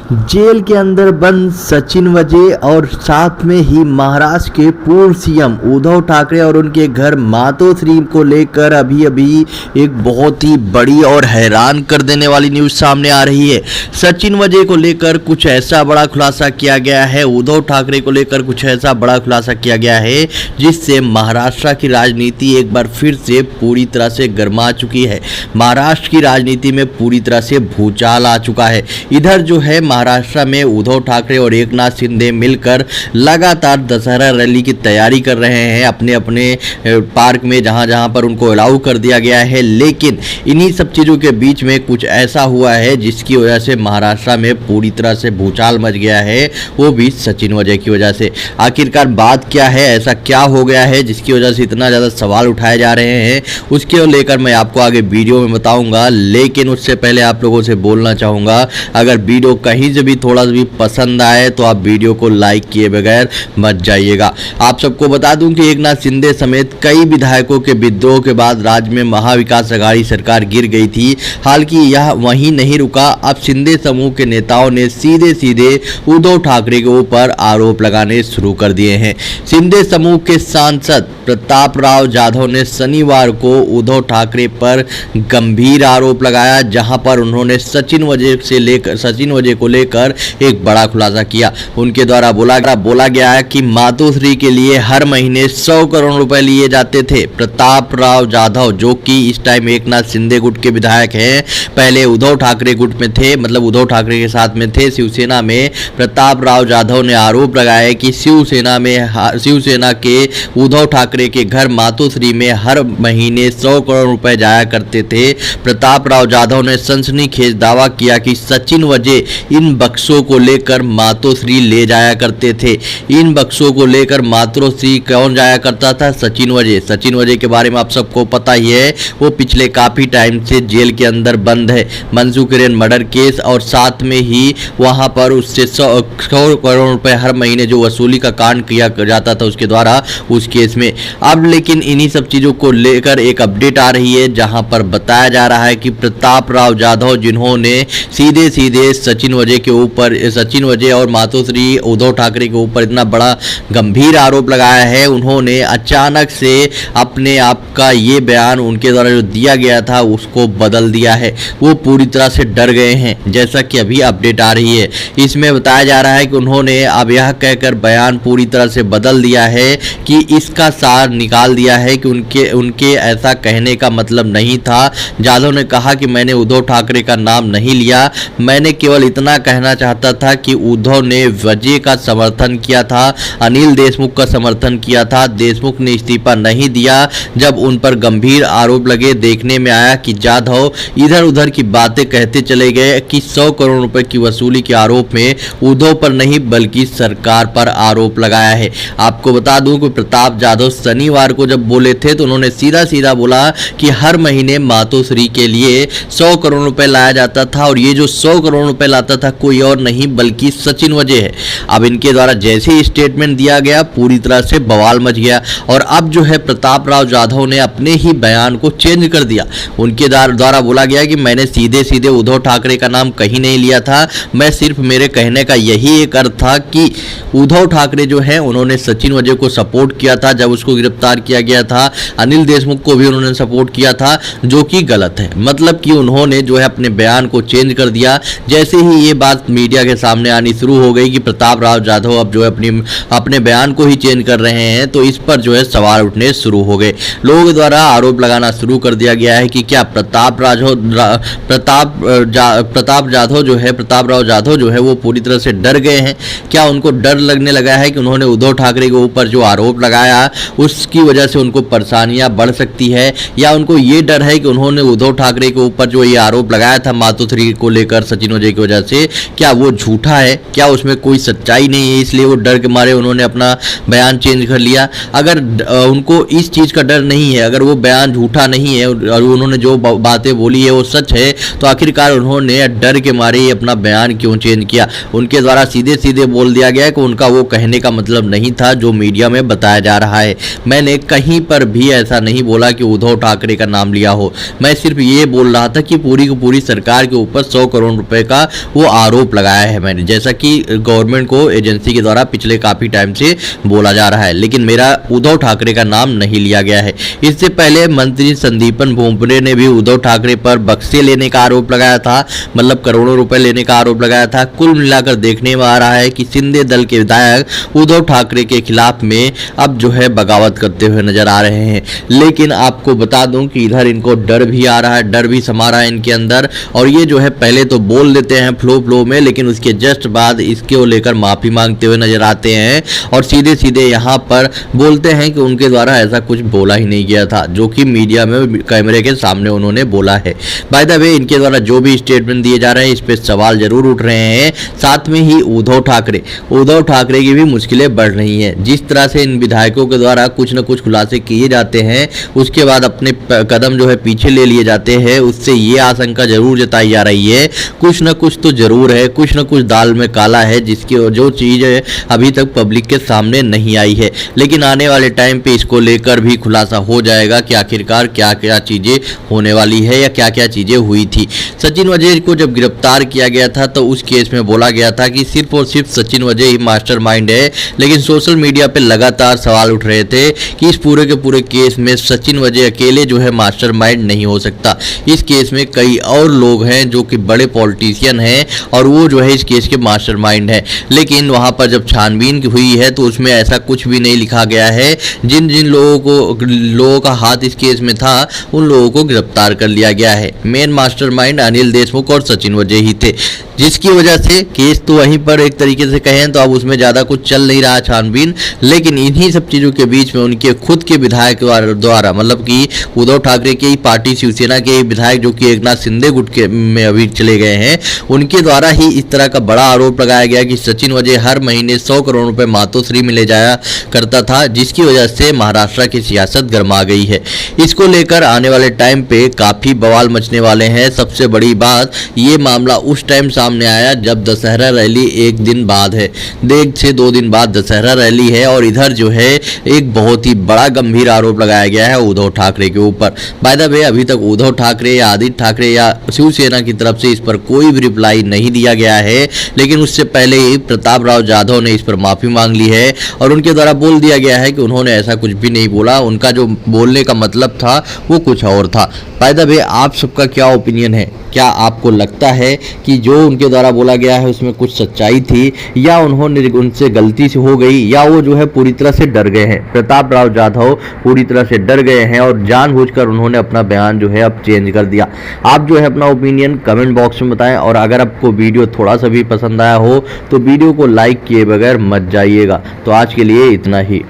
Jail के अंदर बंद सचिन वजे और साथ में ही महाराष्ट्र के पूर्व सीएम उद्धव ठाकरे और उनके घर मातोश्री को लेकर अभी एक बहुत ही बड़ी और हैरान कर देने वाली न्यूज सामने आ रही है। सचिन वजे को लेकर कुछ ऐसा बड़ा खुलासा किया गया है, उद्धव ठाकरे को लेकर कुछ ऐसा बड़ा खुलासा किया गया है जिससे महाराष्ट्र की राजनीति एक बार फिर से पूरी तरह से गर्मा चुकी है। महाराष्ट्र की राजनीति में पूरी तरह से भूचाल आ चुका है। इधर जो है महाराष्ट्र में उद्धव ठाकरे और एकनाथ शिंदे मिलकर लगातार दशहरा रैली की तैयारी कर रहे हैं अपने अपने पार्क में, जहां पर उनको अलाउ कर दिया गया है। लेकिन इन्हीं सब चीज़ों के बीच में कुछ ऐसा हुआ है जिसकी वजह से महाराष्ट्र में पूरी तरह से भूचाल मच गया है, वो भी सचिन वजे की वजह से। आखिरकार बात क्या है, ऐसा क्या हो गया है जिसकी वजह से इतना ज़्यादा सवाल उठाए जा रहे हैं, उसके लेकर मैं आपको आगे वीडियो में बताऊंगा। लेकिन उससे पहले आप लोगों से बोलना चाहूँगा, अगर वीडियो कहीं से भी थोड़ा सा भी पसंद आए तो आप वीडियो को लाइक किए बगैर मत जाइएगा। आप सबको बता दूं कि एकनाथ शिंदे समेत कई विधायकों के विद्रोह के बाद राज्य में महाविकास अघाड़ी सरकार गिर गई थी। हालांकि यह वहीं नहीं रुका, अब शिंदे समूह के नेताओं ने सीधे उद्धव ठाकरे के ऊपर आरोप लगाने शुरू कर दिए हैं। शिंदे समूह के सांसद प्रताप राव जाधव ने शनिवार को उद्धव ठाकरे पर गंभीर आरोप लगाया, जहां पर उन्होंने सचिन वजे को लेकर एक बड़ा खुलासा किया। उनके द्वारा बोला गया है कि मातोश्री के लिए हर महीने 100 करोड़ रुपए लिए जाते थे। प्रताप राव जाधव, जो कि इस टाइम एकनाथ शिंदे गुट के विधायक हैं, पहले उद्धव ठाकरे गुट में थे, मतलब उद्धव ठाकरे के साथ में थे शिवसेना में। प्रताप राव जाधव ने आरोप लगाया कि शिवसेना के उद्धव ठाकरे के घर मातोश्री में हर महीने 100 करोड़ रुपए जाया करते थे। प्रताप राव जाधव ने सनसनीखेज दावा किया कि सचिन वजे इन बक्सों को लेकर मातोश्री ले जाया करते थे। इन बक्सों को लेकर मातोश्री कौन जाया करता था? सचिन वजे के बारे में आप सबको पता ही है, वो पिछले काफी टाइम से जेल के अंदर बंद है, मनसुख हिरेन मर्डर केस, और साथ में ही वहां पर उससे 100 करोड़ रुपए हर महीने जो वसूली का कांड किया जाता था उसके द्वारा, उस केस में। अब लेकिन इन्हीं सब चीजों को लेकर एक अपडेट आ रही है, जहां पर बताया जा रहा है कि प्रताप राव जाधव, जिन्होंने सीधे सचिन वजे और मातोश्री उद्धव ठाकरे के ऊपर इतना बड़ा गंभीर आरोप लगाया है, उन्होंने अचानक से अपने आप का ये बयान उनके द्वारा जो दिया गया था उसको बदल दिया है। वो पूरी तरह से डर गए हैं, जैसा कि अभी अपडेट आ रही है। इसमें बताया जा रहा है कि उन्होंने अब यह कहकर बयान पूरी तरह से बदल दिया है कि इसका सार निकाल दिया है कि उनके ऐसा कहने का मतलब नहीं था। जाधव ने कहा कि मैंने उद्धव ठाकरे का नाम नहीं लिया, मैंने केवल इतना कहना चाहता था कि उद्धव ने वजे का समर्थन किया था, अनिल देशमुख का समर्थन किया था। देशमुख ने इस्तीफा नहीं दिया। जब उन पर गंभीर आरोप लगे, देखने में आया कि जाधव इधर उधर की बातें कहते चले गए कि 100 करोड़ रुपए की वसूली के आरोप में उद्धव पर नहीं बल्कि सरकार पर आरोप लगाया है। आपको बता दूं कि प्रताप जाधव शनिवार को जब बोले थे तो उन्होंने सीधा बोला कि हर महीने मातोश्री के लिए 100 करोड़ रुपए लाया जाता था, और ये जो 100 करोड़ रुपए लाता था कोई और नहीं बल्कि सचिन वजे है। अब इनके द्वारा जैसे ही स्टेटमेंट दिया गया, पूरी तरह से बवाल मच गया, और अब जो है प्रताप राव जाधव ने अपने ही बयान को चेंज कर दिया। उनके द्वारा बोला गया कि मैंने सीधे उद्धव ठाकरे का नाम कहीं नहीं लिया था, मैं सिर्फ, मेरे कहने का यही एक अर्थ था कि उद्धव ठाकरे जो है उन्होंने सचिन वजे को सपोर्ट किया था जब उसको गिरफ्तार किया गया था। अनिल देशमुख को भी उन्होंने सपोर्ट किया था, जो कि गलत है। मतलब कि उन्होंने जो है अपने बयान को चेंज कर दिया। जैसे ही ये बात मीडिया के सामने आनी शुरू हो गई कि प्रताप राव जाधव अब जो है अपने बयान को ही चेंज कर रहे हैं, तो इस पर जो है सवाल उठने शुरू हो गए। लोगों द्वारा आरोप लगाना शुरू कर दिया गया है कि क्या प्रताप राव जाधव जो है वो पूरी तरह से डर गए हैं। क्या उनको डर लगने लगा है कि उन्होंने उद्धव ठाकरे के ऊपर जो आरोप लगाया उसकी वजह से उनको परेशानियां बढ़ सकती है, या उनको ये डर है कि उन्होंने उद्धव ठाकरे के ऊपर जो ये आरोप लगाया था मातोश्री को लेकर सचिन वजे की वजह से, क्या वो झूठा है, क्या उसमें कोई सच्चाई नहीं है, इसलिए वो डर के मारे उन्होंने अपना बयान चेंज कर लिया। अगर उनको इस चीज़ का डर नहीं है, अगर वो बयान झूठा नहीं है और उन्होंने जो बातें बोली है वो सच है, तो आखिरकार उन्होंने डर के मारे ही अपना बयान क्यों चेंज किया? उनके द्वारा सीधे बोल दिया गया कि उनका वो कहने का मतलब नहीं था जो मीडिया में बताया जा रहा है। मैंने कहीं पर भी ऐसा नहीं बोला कि उद्धव ठाकरे का नाम लिया हो, मैं सिर्फ ये बोल रहा था कि पूरी की पूरी सरकार के ऊपर 100 करोड़ रुपए का वो आरोप लगाया है मैंने, जैसा कि गवर्नमेंट को एजेंसी के द्वारा पिछले काफी टाइम से बोला जा रहा है, लेकिन मेरा उद्धव ठाकरे का नाम नहीं लिया गया है। इससे पहले मंत्री संदीपन भोंपरे ने भी उद्धव ठाकरे पर बक्से लेने का आरोप लगाया था, मतलब करोड़ों रुपए लेने का आरोप लगाया था। कुल मिलाकर देखने में आ रहा है कि शिंदे दल के विधायक उद्धव ठाकरे के खिलाफ में अब जो है बगावत करते हुए नजर आ रहे हैं। लेकिन आपको बता दूं कि इधर इनको डर भी आ रहा है, डर भी समा रहा है इनके अंदर, और ये जो है पहले तो बोल देते हैं फ्लो में, लेकिन उसके जस्ट बाद इसको लेकर माफी मांगते हुए नजर आते हैं और सीधे सीधे यहाँ पर बोलते हैं कि उनके द्वारा ऐसा कुछ बोला ही नहीं गया था, जो कि मीडिया में कैमरे के सामने उन्होंने बोला है। बाय द वे, इनके द्वारा जो भी स्टेटमेंट दिए जा रहे हैं इस पे सवाल जरूर उठ रहे हैं। साथ में ही उद्धव ठाकरे की भी मुश्किलें बढ़ रही हैं। जिस तरह से इन विधायकों के द्वारा कुछ न कुछ खुलासे किए जाते हैं, उसके बाद अपने कदम जो है पीछे ले लिए जाते हैं, उससे ये आशंका जरूर जताई जा रही है कुछ न कुछ तो जरूर है, कुछ न कुछ दाल में काला है, जिसकी जो चीज अभी तक पब्लिक के सामने नहीं आई है। लेकिन आने वाले टाइम पे इसको लेकर भी खुलासा हो जाएगा कि आखिरकार क्या क्या चीजें होने वाली है या क्या क्या चीजें हुई थी। सचिन वजह को जब गिरफ्तार किया गया था तो उस केस में बोला गया था कि सिर्फ और सिर्फ सचिन वजह ही मास्टरमाइंड है, लेकिन सोशल मीडिया पे लगातार सवाल उठ रहे थे कि इस पूरे के पूरे केस में सचिन वजह अकेले जो है मास्टरमाइंड नहीं हो सकता। इस केस में कई और लोग हैं जो कि बड़े पॉलिटिशियन हैं और वो जो है इस केस के मास्टरमाइंड है। लेकिन वहां पर जब छानबीन हुई है तो उसमें ऐसा कुछ भी नहीं लिखा गया है। जिन जिन लोगों का हाथ इस केस में था उन लोगों को गिरफ्तार कर लिया गया है। मेन मास्टरमाइंड अनिल देशमुख और सचिन वजह ही थे, जिसकी वजह से केस तो वहीं पर एक तरीके से कहें तो अब उसमें ज़्यादा कुछ चल नहीं रहा छानबीन। लेकिन इन्हीं सब चीज़ों के बीच में उनके खुद के विधायक द्वारा, मतलब कि उद्धव ठाकरे की पार्टी शिवसेना के विधायक जो कि एकनाथ शिंदे गुट के में अभी चले गए हैं, उनके द्वारा ही इस तरह का बड़ा आरोप लगाया गया कि सचिन वजह हर महीने 100 करोड़ रुपए मातोश्री में ले जाया करता था, जिसकी वजह से महाराष्ट्र की सियासत गर्मा गई है। इसको लेकर आने वाले टाइम पे काफ़ी बवाल मचने वाले हैं। सबसे बड़ी बात, ये मामला उस टाइम सामने आया जब दशहरा रैली एक दिन बाद है, 1 से 2 दिन बाद दशहरा रैली है, और इधर जो है एक बहुत ही बड़ा गंभीर आरोप लगाया गया है उद्धव ठाकरे के ऊपर। बाय द वे, अभी तक उद्धव ठाकरे या आदित्य ठाकरे या शिवसेना की तरफ से इस पर कोई भी रिप्लाई नहीं दिया गया है, लेकिन उससे पहले ही प्रताप राव जाधव ने इस पर माफी मांग ली है और उनके द्वारा बोल दिया गया है कि उन्होंने ऐसा कुछ भी नहीं बोला, उनका जो बोलने का मतलब था वो कुछ और था। बाय द वे, आप सबका क्या ओपिनियन है? क्या आपको लगता है कि जो उनके द्वारा बोला गया है उसमें कुछ सच्चाई थी, या उनसे गलती से हो गई, या वो जो है पूरी तरह से डर गए हैं? प्रताप राव जाधव पूरी तरह से डर गए हैं और जानबूझकर उन्होंने अपना बयान जो है अब चेंज कर दिया। आप जो है अपना ओपिनियन कमेंट बॉक्स में बताएं, और अगर आपको वीडियो थोड़ा सा भी पसंद आया हो तो वीडियो को लाइक किए बगैर मत जाइएगा। तो आज के लिए इतना ही।